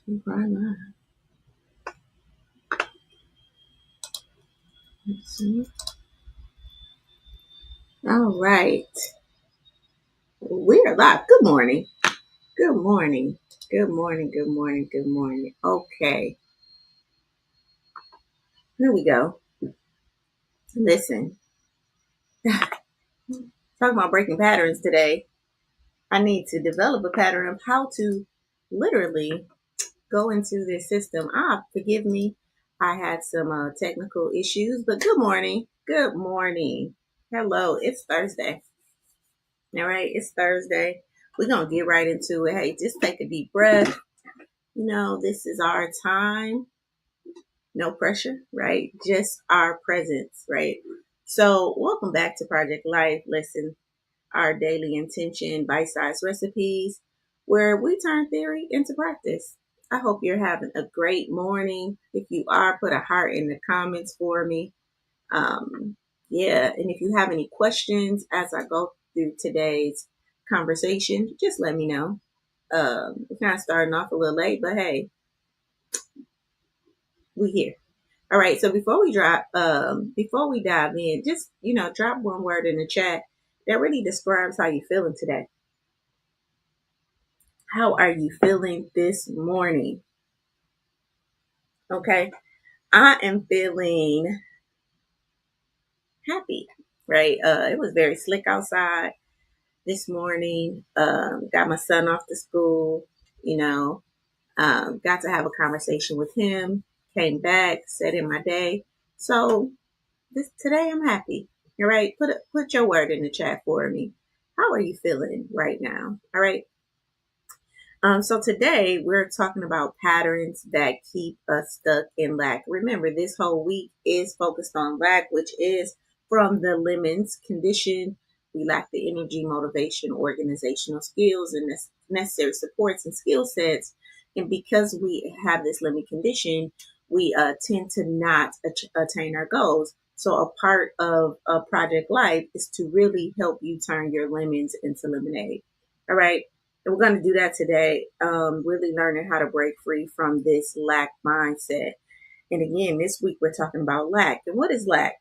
Why not? Let's see. All right. We're live. Good morning. Good morning. Good morning. Good morning. Good morning. Okay. Here we go. Listen, talking about breaking patterns today. I need to develop a pattern of how to literally go into this system. Forgive me. I had some technical issues, but good morning. Good morning. Hello. It's Thursday. All right. It's Thursday. We're going to get right into it. Hey, just take a deep breath. This is our time. No pressure, right? Just our presence, right? So, welcome back to Project Life. Listen, our daily intention, bite-sized recipes, where we turn theory into practice. I hope you're having a great morning. If you are, put a heart in the comments for me. Yeah, and if you have any questions as I go through today's conversation, just let me know. We're kind of starting off a little late, but hey, we here. All right. So before we dive in, just drop one word in the chat that really describes how you're feeling today. How are you feeling this morning? Okay. I am feeling happy. Right. It was very slick outside this morning. Got my son off to school. Got to have a conversation with him. Came back, set in my day. So today I'm happy. All right. Put your word in the chat for me. How are you feeling right now? All right. So today we're talking about patterns that keep us stuck in lack. Remember, this whole week is focused on lack, which is from the lemons condition. We lack the energy, motivation, organizational skills, and necessary supports and skill sets. And because we have this lemon condition, we tend to not attain our goals. So a part of Project Life is to really help you turn your lemons into lemonade. All right. And we're going to do that today, really learning how to break free from this lack mindset. And again, this week we're talking about lack. And what is lack?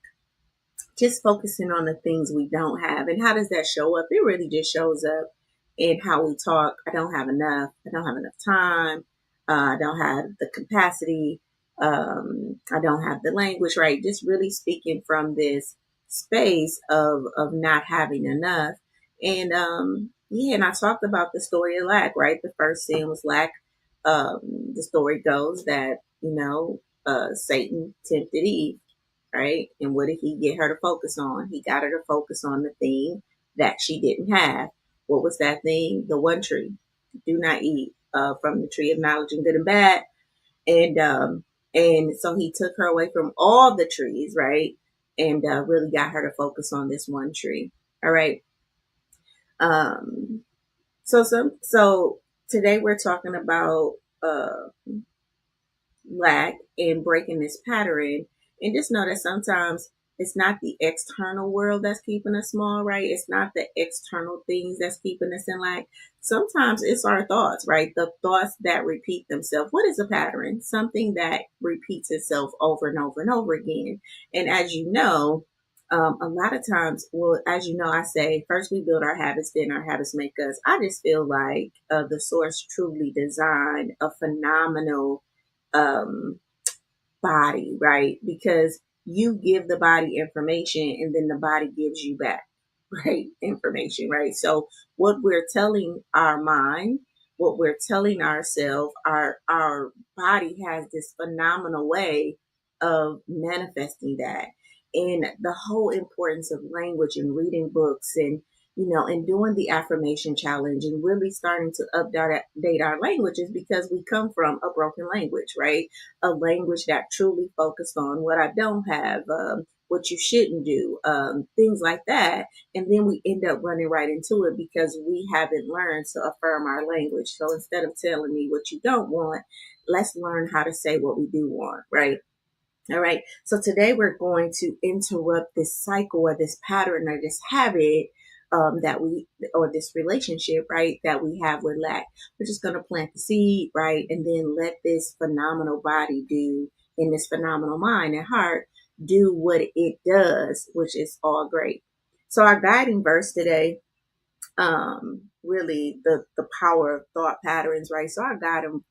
Just focusing on the things we don't have. And how does that show up? It really just shows up in how we talk. I don't have enough. I don't have enough time. I don't have the capacity. I don't have the language, right? Just really speaking from this space of not having enough. And and I talked about the story of lack, right? The first sin was lack. The story goes that, Satan tempted Eve, right? And what did he get her to focus on? He got her to focus on the thing that she didn't have. What was that thing? The one tree. Do not eat from the tree of knowledge and good and bad. And so he took her away from all the trees, right? And really got her to focus on this one tree. All right. Um, so today we're talking about lack and breaking this pattern. And just know that sometimes it's not the external world that's keeping us small, right? It's not the external things that's keeping us in lack. Sometimes it's our thoughts, right? The thoughts that repeat themselves. What is a pattern? Something that repeats itself over and over and over again. And as you know, a lot of times, well, as you know, I say first we build our habits, then our habits make us. I just feel like the source truly designed a phenomenal um, body, right? Because you give the body information and then the body gives you back, right? Information, right? So what we're telling our mind, what we're telling ourselves, our body has this phenomenal way of manifesting that. And the whole importance of language and reading books and doing the affirmation challenge and really starting to update our languages because we come from a broken language, right? A language that truly focused on what I don't have, what you shouldn't do, things like that. And then we end up running right into it because we haven't learned to affirm our language. So instead of telling me what you don't want, let's learn how to say what we do want, right? All right. So today we're going to interrupt this cycle or this pattern or this habit that we, or this relationship, right, that we have with lack. We're just going to plant the seed, right, and then let this phenomenal body do, in this phenomenal mind and heart, do what it does, which is all great. So our guiding verse today, really the power of thought patterns, right? So our guiding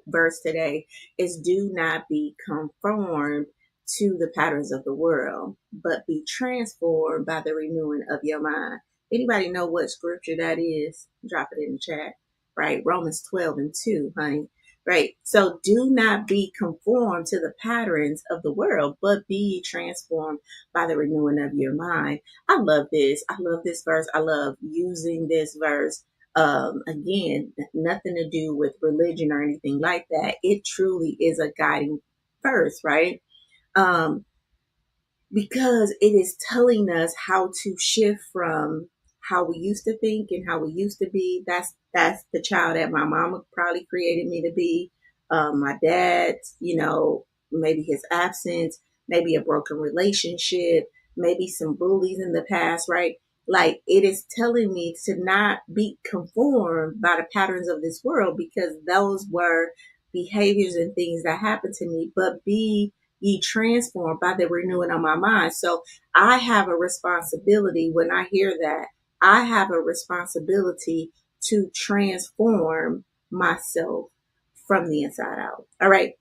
verse today is, do not be conformed to the patterns of the world, but be transformed by the renewing of your mind. Anybody know what scripture that is? Drop it in the chat, right? Romans 12:2, honey. Right. So do not be conformed to the patterns of the world, but be transformed by the renewing of your mind. I love this. I love this verse. I love using this verse. Again, nothing to do with religion or anything like that. It truly is a guiding verse, right? Um, because it is telling us how to shift from how we used to think and how we used to be. That's the child that my mama probably created me to be. My dad, maybe his absence, maybe a broken relationship, maybe some bullies in the past, right? Like, it is telling me to not be conformed by the patterns of this world, because those were behaviors and things that happened to me, but be ye transformed by the renewing of my mind. So I have a responsibility when I hear that. I have a responsibility to transform myself from the inside out. All right.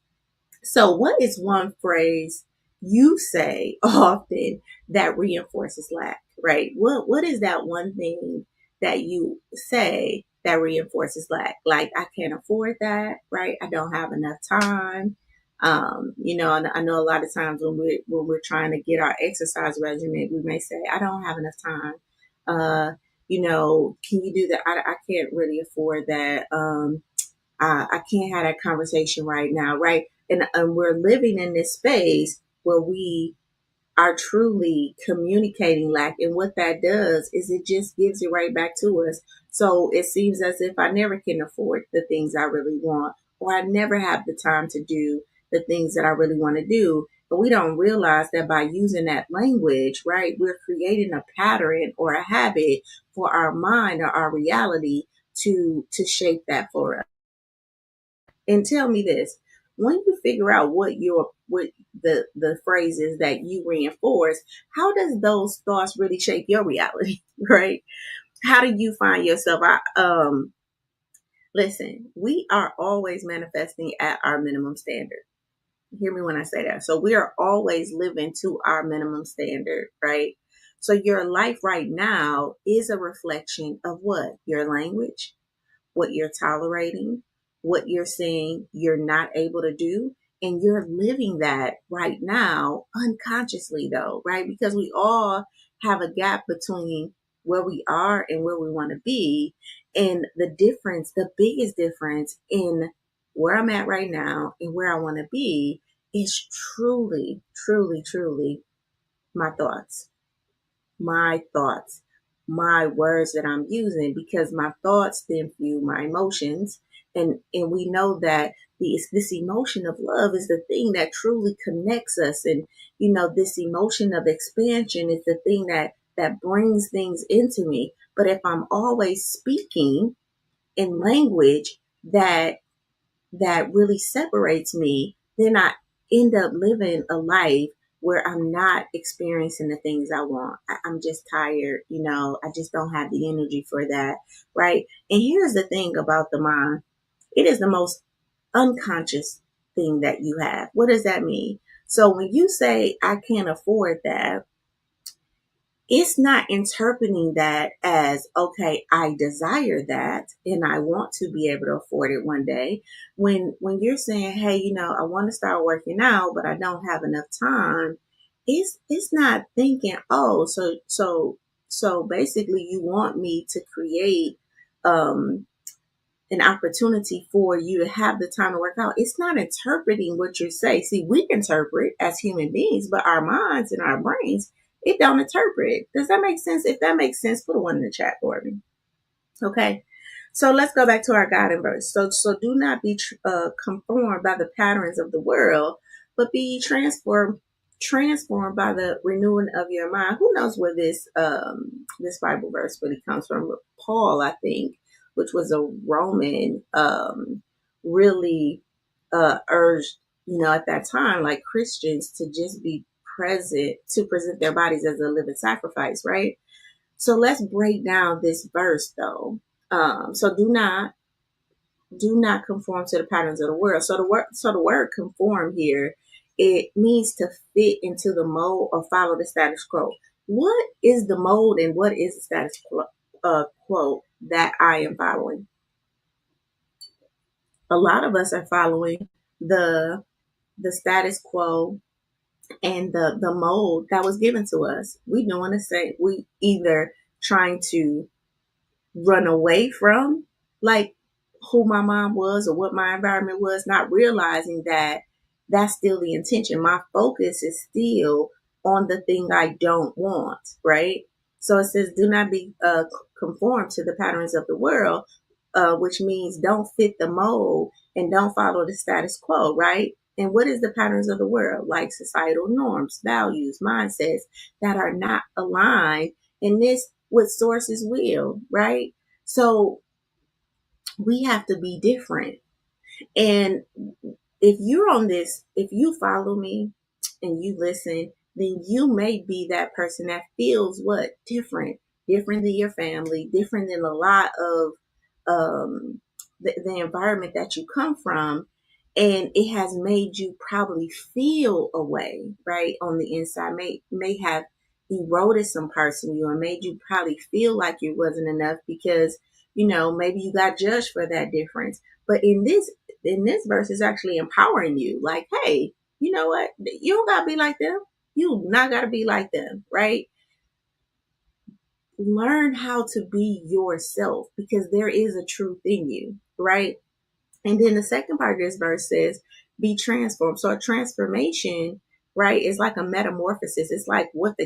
So, what is one phrase you say often that reinforces lack, right? What is that one thing that you say that reinforces lack? Like, I can't afford that, right? I don't have enough time. And I know a lot of times when we're trying to get our exercise regimen, we may say, I don't have enough time. Can you do that? I can't really afford that. I can't have that conversation right now, right? And we're living in this space where we are truly communicating lack. And what that does is it just gives it right back to us. So it seems as if I never can afford the things I really want, or I never have the time to do the things that I really want to do. But we don't realize that by using that language, right, we're creating a pattern or a habit for our mind or our reality to shape that for us. And tell me this, when you figure out what the phrases that you reinforce, how does those thoughts really shape your reality, right? How do you find yourself? Listen, we are always manifesting at our minimum standard. Hear me when I say that. So we are always living to our minimum standard, right? So your life right now is a reflection of what? Your language, what you're tolerating, what you're saying you're not able to do. And you're living that right now unconsciously, though, right? Because we all have a gap between where we are and where we want to be. And the biggest difference in where I'm at right now and where I want to be is truly, truly, truly my thoughts, my thoughts, my words that I'm using, because my thoughts then fuel my emotions. And we know that this emotion of love is the thing that truly connects us. And, this emotion of expansion is the thing that brings things into me. But if I'm always speaking in language that really separates me, then I end up living a life where I'm not experiencing the things I want. I'm just tired, I just don't have the energy for that, right? And here's the thing about the mind, it is the most unconscious thing that you have. What does that mean? So when you say, I can't afford that, it's not interpreting that as, okay, I desire that and I want to be able to afford it one day. When you're saying, hey, I want to start working out, but I don't have enough time, it's not thinking, oh, so basically you want me to create an opportunity for you to have the time to work out. It's not interpreting what you say. See, we interpret as human beings, but our minds and our brains, it don't interpret. Does that make sense? If that makes sense, put a one in the chat for me. Okay. So let's go back to our guiding verse. So do not be conformed by the patterns of the world, but be transformed transformed by the renewing of your mind. Who knows where this Bible verse really comes from? Paul, I think, which was a Roman, really urged, at that time, like Christians to just be present, to present their bodies as a living sacrifice, right? So let's break down this verse though. So do not conform to the patterns of the world. So the word conform here, it means to fit into the mold or follow the status quo. What is the mold and what is the status quo that I am following? A lot of us are following the status quo and the mold that was given to us. We doing the same. We either trying to run away from, like, who my mom was or what my environment was, not realizing that that's still the intention. My focus is still on the thing I don't want, right? So it says, do not be conformed to the patterns of the world, which means don't fit the mold and don't follow the status quo, right? And what is the patterns of the world? Like societal norms, values, mindsets that are not aligned in this with source's will, right? So we have to be different. And if you follow me and you listen, then you may be that person that feels what? Different than your family, different than a lot of the environment that you come from. And it has made you probably feel a way, right? On the inside, may have eroded some parts of you and made you probably feel like you wasn't enough because, maybe you got judged for that difference. But in this verse is actually empowering you. Like, hey, you know what? You don't gotta be like them. You not gotta be like them, right? Learn how to be yourself because there is a truth in you, right? And then the second part of this verse says, be transformed. So a transformation, right, is like a metamorphosis. It's like what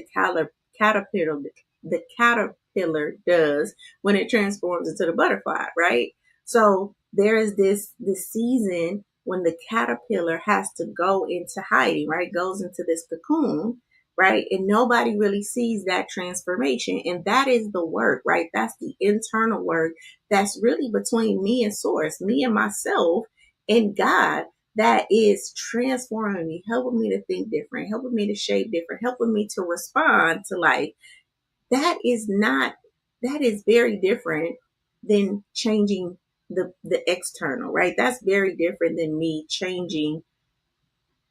caterpillar, the caterpillar does when it transforms into the butterfly, right? So there is this season when the caterpillar has to go into hiding, right? Goes into this cocoon, right? And nobody really sees that transformation. And that is the work, right? That's the internal work that's really between me and source, me and myself and God, that is transforming me, helping me to think different, helping me to shape different, helping me to respond to life. That is very different than changing the external, right? That's very different than me changing,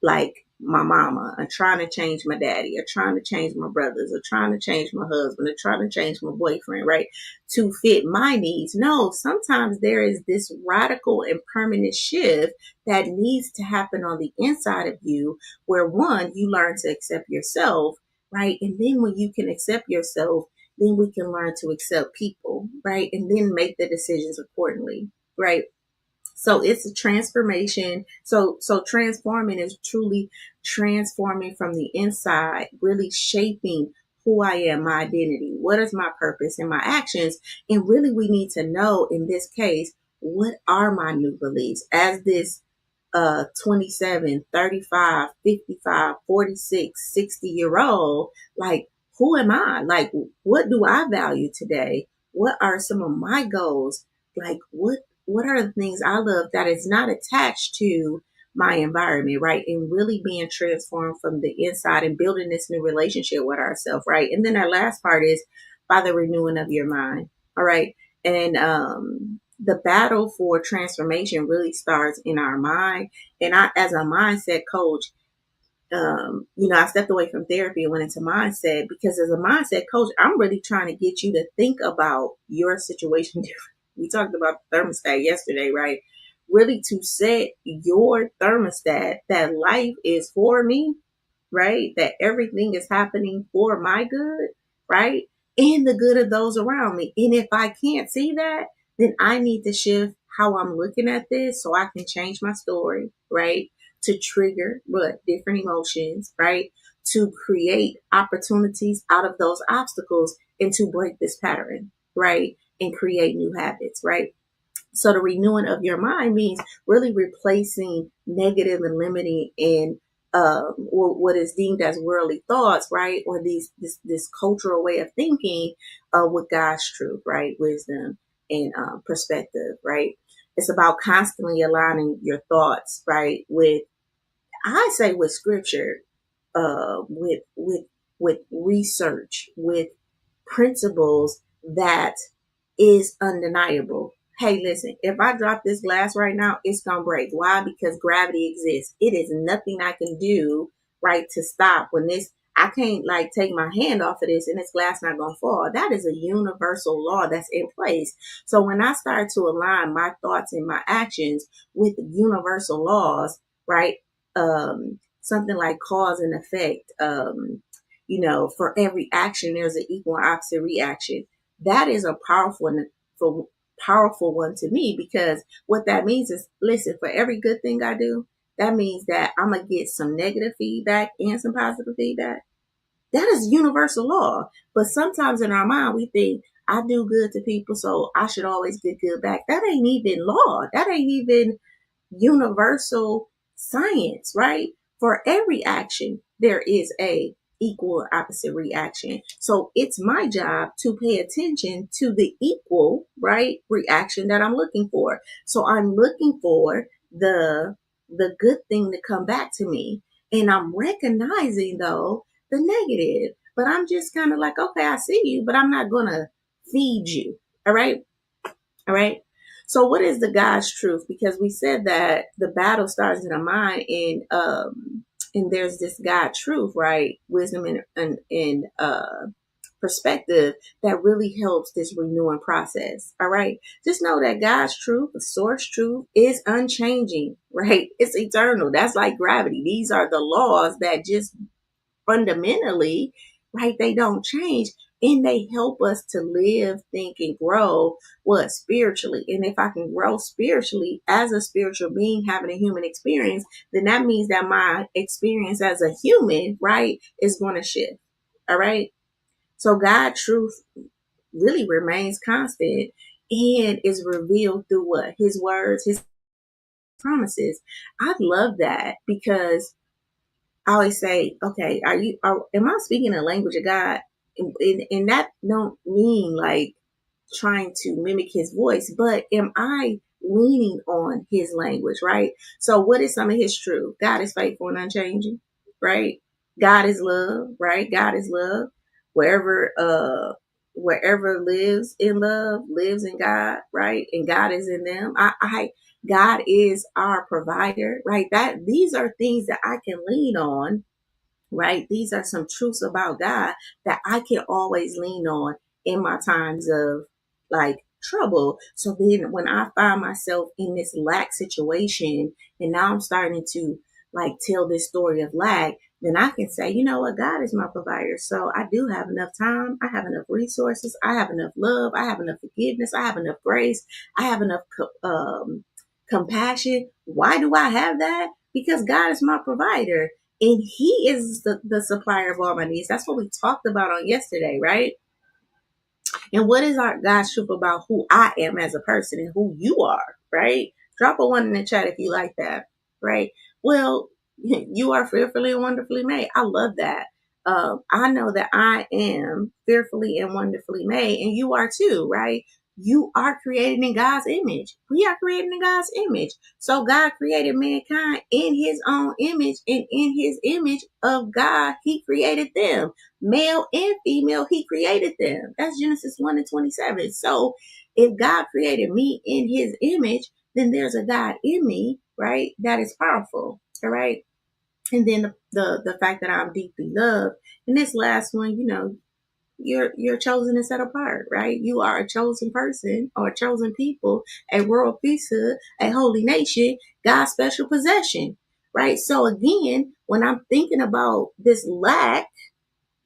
like, my mama, or trying to change my daddy, or trying to change my brothers, or trying to change my husband, or trying to change my boyfriend, right? To fit my needs. No, sometimes there is this radical and permanent shift that needs to happen on the inside of you, where one, you learn to accept yourself, right? And then when you can accept yourself, then we can learn to accept people, right? And then make the decisions accordingly, right? So it's a transformation. So transforming is truly transforming from the inside, really shaping who I am, my identity, what is my purpose and my actions. And really we need to know in this case, what are my new beliefs as this 27, 35, 55, 46, 60-year old, like, who am I? Like, what do I value today? What are some of my goals? Like, what are the things I love that is not attached to my environment, right? And really being transformed from the inside and building this new relationship with ourselves, right? And then our last part is by the renewing of your mind. All right. And the battle for transformation really starts in our mind. And I, as a mindset coach, I stepped away from therapy and went into mindset because as a mindset coach, I'm really trying to get you to think about your situation differently. We talked about the thermostat yesterday, right? Really to set your thermostat that life is for me, right? That everything is happening for my good, right? And the good of those around me. And if I can't see that, then I need to shift how I'm looking at this so I can change my story, right? To trigger what different emotions, right? To create opportunities out of those obstacles and to break this pattern, right? And create new habits, right? So the renewing of your mind means really replacing negative and limiting and what is deemed as worldly thoughts, right? Or this cultural way of thinking, with God's truth, right? Wisdom and perspective, right? It's about constantly aligning your thoughts, right? I say with scripture, with research, with principles that is undeniable. Hey, listen, if I drop this glass right now, it's going to break. Why? Because gravity exists. It is nothing I can do, right, to stop when I can't like take my hand off of this and this glass not going to fall. That is a universal law that's in place. So when I start to align my thoughts and my actions with universal laws, right, something like cause and effect, for every action, there's an equal and opposite reaction. That is a powerful one to me, because what that means is, listen, for every good thing I do, that means that I'm going to get some negative feedback and some positive feedback. That is universal law. But sometimes in our mind, we think, I do good to people, so I should always get good back. That ain't even law. That ain't even universal science, right? For every action, there is a equal or opposite reaction. So it's my job to pay attention to the equal, right, reaction that I'm looking for. So I'm looking for the good thing to come back to me. And I'm recognizing though the negative. But I'm just kind of like, okay, I see you, but I'm not gonna feed you. All right. All right. So what is the God's truth? Because we said that the battle starts in the mind, and there's this God truth, right? Wisdom and perspective that really helps this renewing process. All right. Just know that God's truth, the source truth, is unchanging, right? It's eternal. That's like gravity. These are the laws that just fundamentally, right, they don't change, and they help us to live, think, and grow spiritually. And if I can grow spiritually as a spiritual being having a human experience, then that means that my experience as a human, right, is going to shift. All right. So God truth really remains constant and is revealed through what? His words, his promises. I love that, because I always say, okay, am I speaking a language of God? And that don't mean like trying to mimic his voice, but am I leaning on his language, right? So what is some of his truth? God is faithful and unchanging, right? God is love, right? God is love. Wherever lives in love, lives in God, right? And God is in them. God is our provider, right? These are things that I can lean on, right? These are some truths about God that I can always lean on in my times of like trouble. So then when I find myself in this lack situation, and now I'm starting to like tell this story of lack, then I can say, you know what, God is my provider. So I do have enough time. I have enough resources. I have enough love. I have enough forgiveness. I have enough grace. I have enough compassion. Why do I have that? Because God is my provider. And he is the supplier of all my needs. That's what we talked about on yesterday, right? And what is our God's truth about who I am as a person and who you are, right? Drop a one in the chat if you like that, right? Well, you are fearfully and wonderfully made. I love that. I know that I am fearfully and wonderfully made, and you are too, right? You are created in God's image. We are created in God's image. So God created mankind in his own image, and in his image of God, he created them. Male and female, he created them. That's Genesis 1 and 27. So if God created me in his image, then there's a God in me, right? That is powerful. All right. And then the fact that I'm deeply loved. And this last one, you're chosen and set apart, right? You are a chosen person or a chosen people, a royal priesthood, a holy nation, God's special possession, right? So again, when I'm thinking about this lack,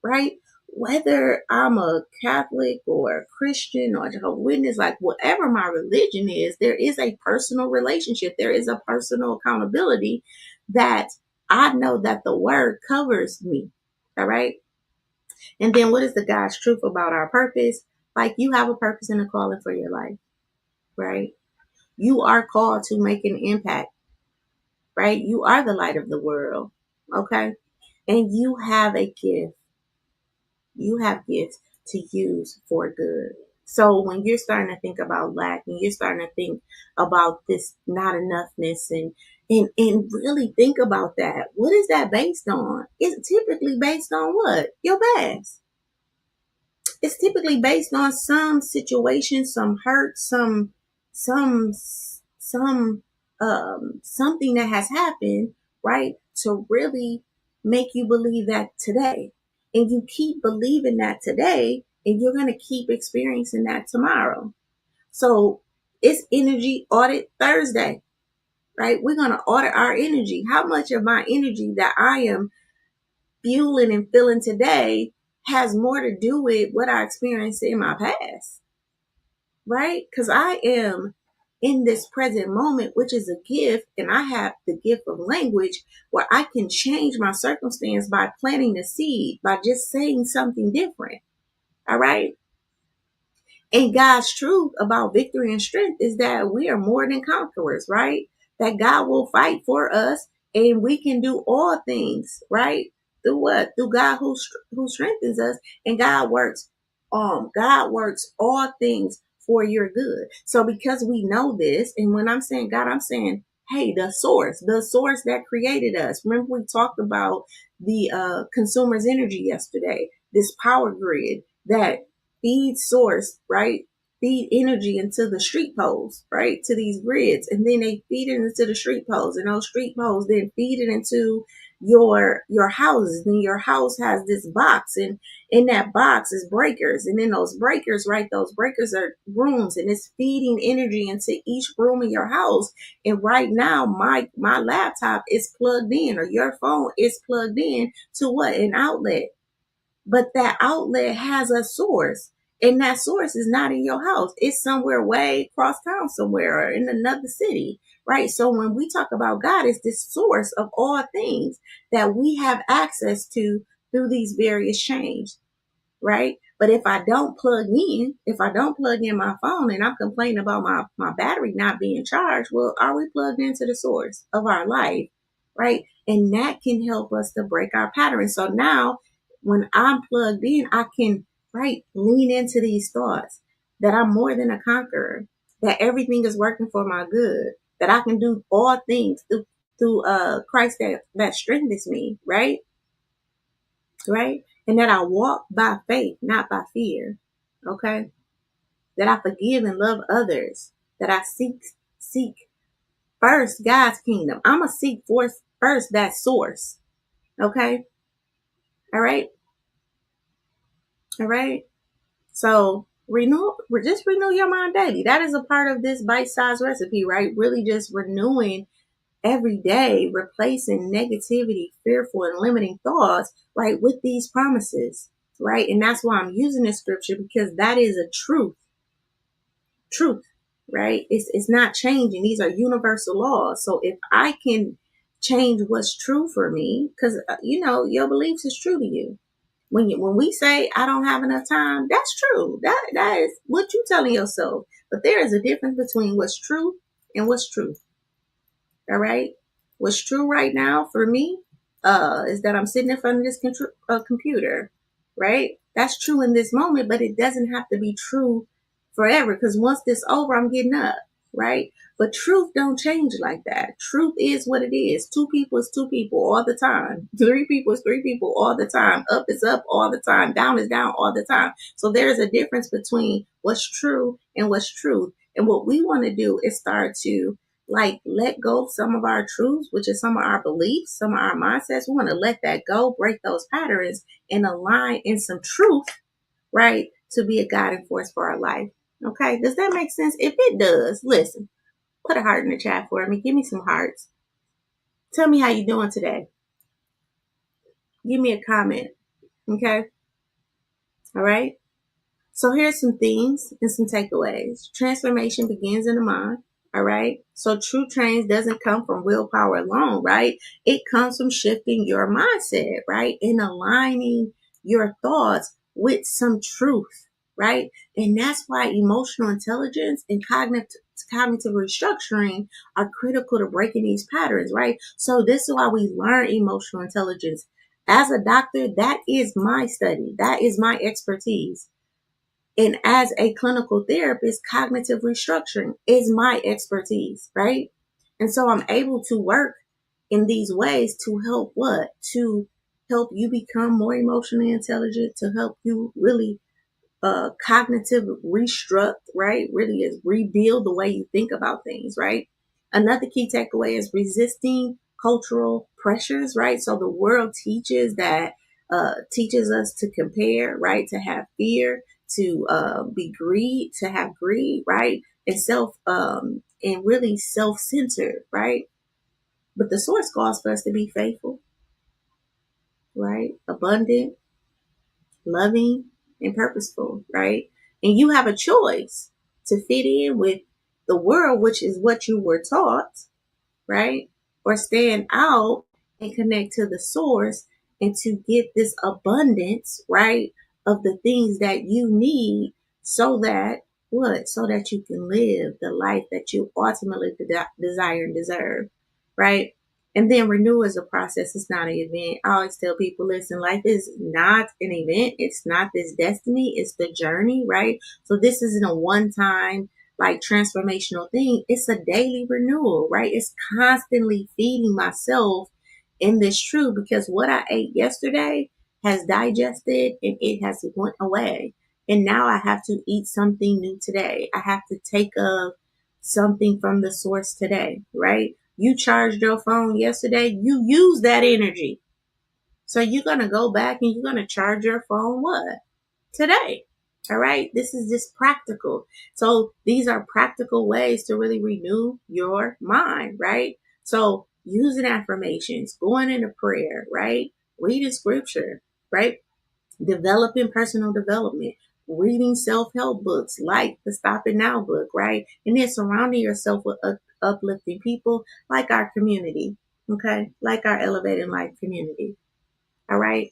right? Whether I'm a Catholic or a Christian or a Jehovah's Witness, like whatever my religion is, there is a personal relationship. There is a personal accountability that I know that the word covers me. All right. And then what is the God's truth about our purpose? Like you have a purpose and a calling for your life, right? You are called to make an impact, right? You are the light of the world. Okay. And you have a gift. You have gifts to use for good. So when you're starting to think about lack and you're starting to think about this not enoughness and really think about that, what is that based on? It's typically based on what? Your past. It's typically based on some situation, some hurt, some something that has happened, right? To really make you believe that today. And you keep believing that today, and you're gonna keep experiencing that tomorrow. So it's energy audit Thursday, right? We're gonna audit our energy. How much of my energy that I am fueling and feeling today has more to do with what I experienced in my past, right? Because I am in this present moment, which is a gift, and I have the gift of language where I can change my circumstance by planting the seed, by just saying something different. All right. And God's truth about victory and strength is that we are more than conquerors, right? That God will fight for us and we can do all things, right? Through what? Through God who strengthens us, and God works all things for your good. So because we know this, and when I'm saying God, I'm saying, hey, the source that created us. Remember we talked about the consumer's energy yesterday, this power grid that feed source, right? Feed energy into the street poles, right? To these grids. And then they feed it into the street poles. And those street poles then feed it into your houses. And your house has this box. And in that box is breakers. And then those breakers, right? Those breakers are rooms. And it's feeding energy into each room in your house. And right now, my laptop is plugged in, or your phone is plugged in to what? An outlet. But that outlet has a source, and that source is not in your house. It's somewhere way across town somewhere, or in another city, right? So when we talk about God, it's this source of all things that we have access to through these various chains, right? But if I don't plug in my phone and I'm complaining about my battery not being charged, well, are we plugged into the source of our life, right? And that can help us to break our patterns. So now when I'm plugged in, I can, right, lean into these thoughts that I'm more than a conqueror, that everything is working for my good, that I can do all things through Christ that strengthens me, right? Right? And that I walk by faith, not by fear. Okay? That I forgive and love others. That I seek first God's kingdom. I'm gonna seek first that source. Okay? All right? All right? So just renew your mind daily. That is a part of this bite-sized recipe, right? Really just renewing every day, replacing negativity, fearful, and limiting thoughts, right, with these promises, right? And that's why I'm using this scripture, because that is a truth, right? It's not changing. These are universal laws. So if I can change what's true for me, because your beliefs is true to you. When we say I don't have enough time, that's true. That is what you're telling yourself. But there is a difference between what's true and what's truth. All right. What's true right now for me is that I'm sitting in front of this computer, right? That's true in this moment, but it doesn't have to be true forever, because once this over, I'm getting up, right? But truth don't change like that. Truth is what it is. Two people is two people all the time. Three people is three people all the time. Up is up all the time. Down is down all the time. So there's a difference between what's true and what's truth. And what we want to do is start to let go of some of our truths, which is some of our beliefs, some of our mindsets. We want to let that go, break those patterns, and align in some truth, right, to be a guiding force for our life. Okay, does that make sense? If it does, listen, put a heart in the chat for me. Give me some hearts. Tell me how you doing today. Give me a comment. Okay, all right. So here's some things and some takeaways. Transformation begins in the mind. All right. So true change doesn't come from willpower alone, right? It comes from shifting your mindset, right? And aligning your thoughts with some truth, right? And that's why emotional intelligence and cognitive cognitive restructuring are critical to breaking these patterns, right? So this is why we learn emotional intelligence. As a doctor, that is my study. That is my expertise. And as a clinical therapist, cognitive restructuring is my expertise, right? And so I'm able to work in these ways to help what? To help you become more emotionally intelligent, to help you really cognitive restruct, right? Really is rebuild the way you think about things, right? Another key takeaway is resisting cultural pressures, right? So the world teaches us to compare, right? To have fear, to be greed, to have greed, right? And and really self-centered, right? But the source calls for us to be faithful, right? Abundant, loving, and purposeful, right? And you have a choice to fit in with the world, which is what you were taught, right? Or stand out and connect to the source and to get this abundance, right? Of the things that you need so that what? So that you can live the life that you ultimately desire and deserve, right? And then renewal is a process. It's not an event. I always tell people, listen, life is not an event. It's not this destiny. It's the journey, right? So this isn't a one-time like transformational thing. It's a daily renewal, right? It's constantly feeding myself in this truth because what I ate yesterday has digested and it has went away. And now I have to eat something new today. I have to take of something from the source today, right? You charged your phone yesterday, you use that energy. So you're going to go back and you're going to charge your phone what? Today. All right. This is just practical. So these are practical ways to really renew your mind, right? So using affirmations, going into prayer, right? Reading scripture, right? Developing personal development, reading self-help books like the Stop It Now book, right? And then surrounding yourself with uplifting people like our community, okay? Like our Elevating Life community. All right.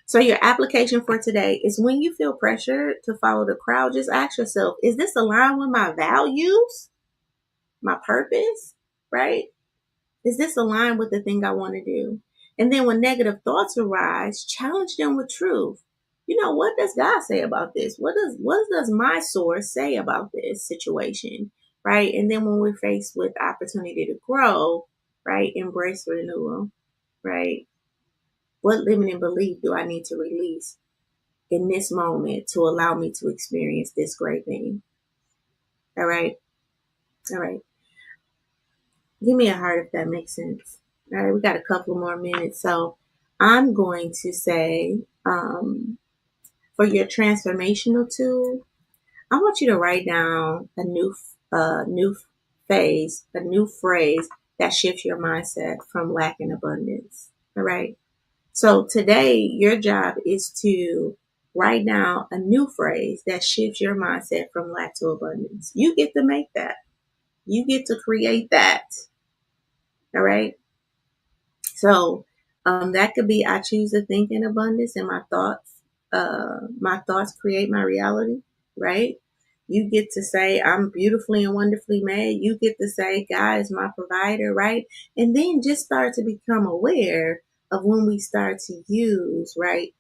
So your application for today is when you feel pressured to follow the crowd, just ask yourself, is this aligned with my values, my purpose, right? Is this aligned with the thing I want to do? And then when negative thoughts arise, challenge them with truth. You know, what does God say about this? What does my source say about this situation? Right. And then when we're faced with opportunity to grow, right, embrace renewal, right? What limiting belief do I need to release in this moment to allow me to experience this great thing? All right. All right. Give me a heart if that makes sense. All right. We got a couple more minutes. So I'm going to say, for your transformational tool, I want you to write down new phase, a new phrase that shifts your mindset from lack and abundance. All right. So today, your job is to write down a new phrase that shifts your mindset from lack to abundance. You get to make that. You get to create that. All right. So that could be I choose to think in abundance and my thoughts create my reality, right? You get to say I'm beautifully and wonderfully made. You get to say God is my provider, right? And then just start to become aware of when we start to use, right,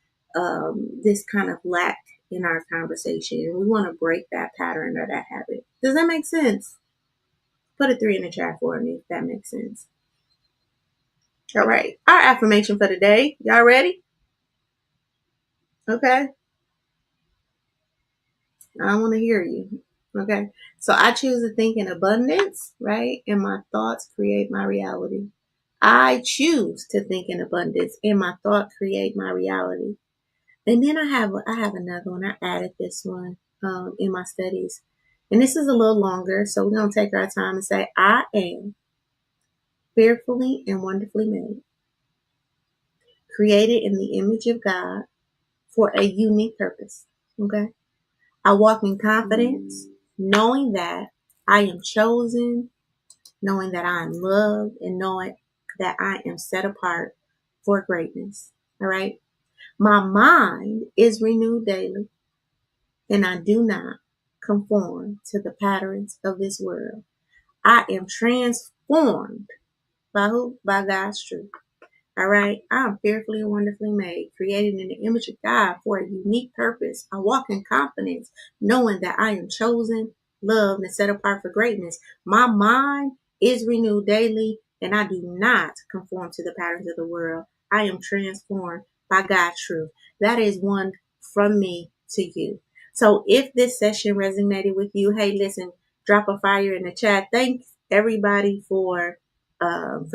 this kind of lack in our conversation. And we want to break that pattern or that habit. Does that make sense? Put a 3 in the chat for me if that makes sense. All right. Our affirmation for today. Y'all ready? Okay. I want to hear you. Okay. So I choose to think in abundance, right? And my thoughts create my reality. I choose to think in abundance and my thoughts create my reality. And then I have another one. I added this one in my studies. And this is a little longer. So we're going to take our time and say, I am fearfully and wonderfully made, created in the image of God for a unique purpose. Okay. I walk in confidence, knowing that I am chosen, knowing that I am loved, and knowing that I am set apart for greatness. All right. My mind is renewed daily, and I do not conform to the patterns of this world. I am transformed by who? By God's truth. All right. I am fearfully and wonderfully made, created in the image of God for a unique purpose. I walk in confidence, knowing that I am chosen, loved, and set apart for greatness. My mind is renewed daily, and I do not conform to the patterns of the world. I am transformed by God's truth. That is one from me to you. So if this session resonated with you, hey, listen, drop a fire in the chat. Thanks everybody for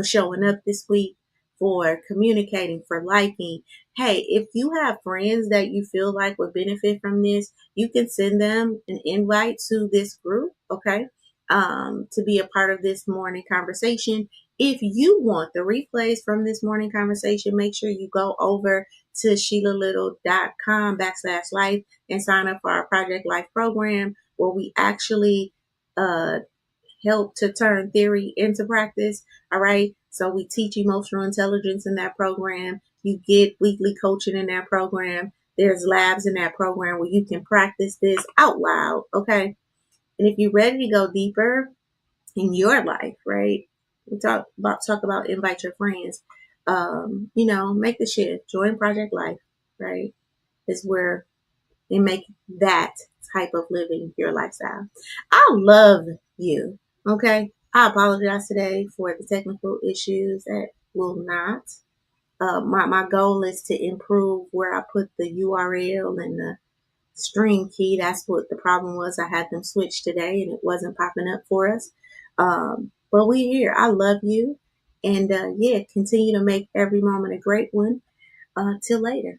showing up this week, for communicating, for liking. Hey, if you have friends that you feel like would benefit from this, you can send them an invite to this group, okay? To be a part of this morning conversation. If you want the replays from this morning conversation, make sure you go over to SheilaLittle.com/life and sign up for our Project Life program, where we actually uh, help to turn theory into practice. All right. So we teach emotional intelligence in that program. You get weekly coaching in that program. There's labs in that program where you can practice this out loud. Okay. And if you're ready to go deeper in your life, right? We talk about invite your friends. Make the shift. Join Project Life, right? Is where and make that type of living your lifestyle. I love you. Okay. I apologize today for the technical issues that will not. My goal is to improve where I put the URL and the stream key. That's what the problem was. I had them switch today and it wasn't popping up for us. But we're here. I love you. And yeah, continue to make every moment a great one. Till later.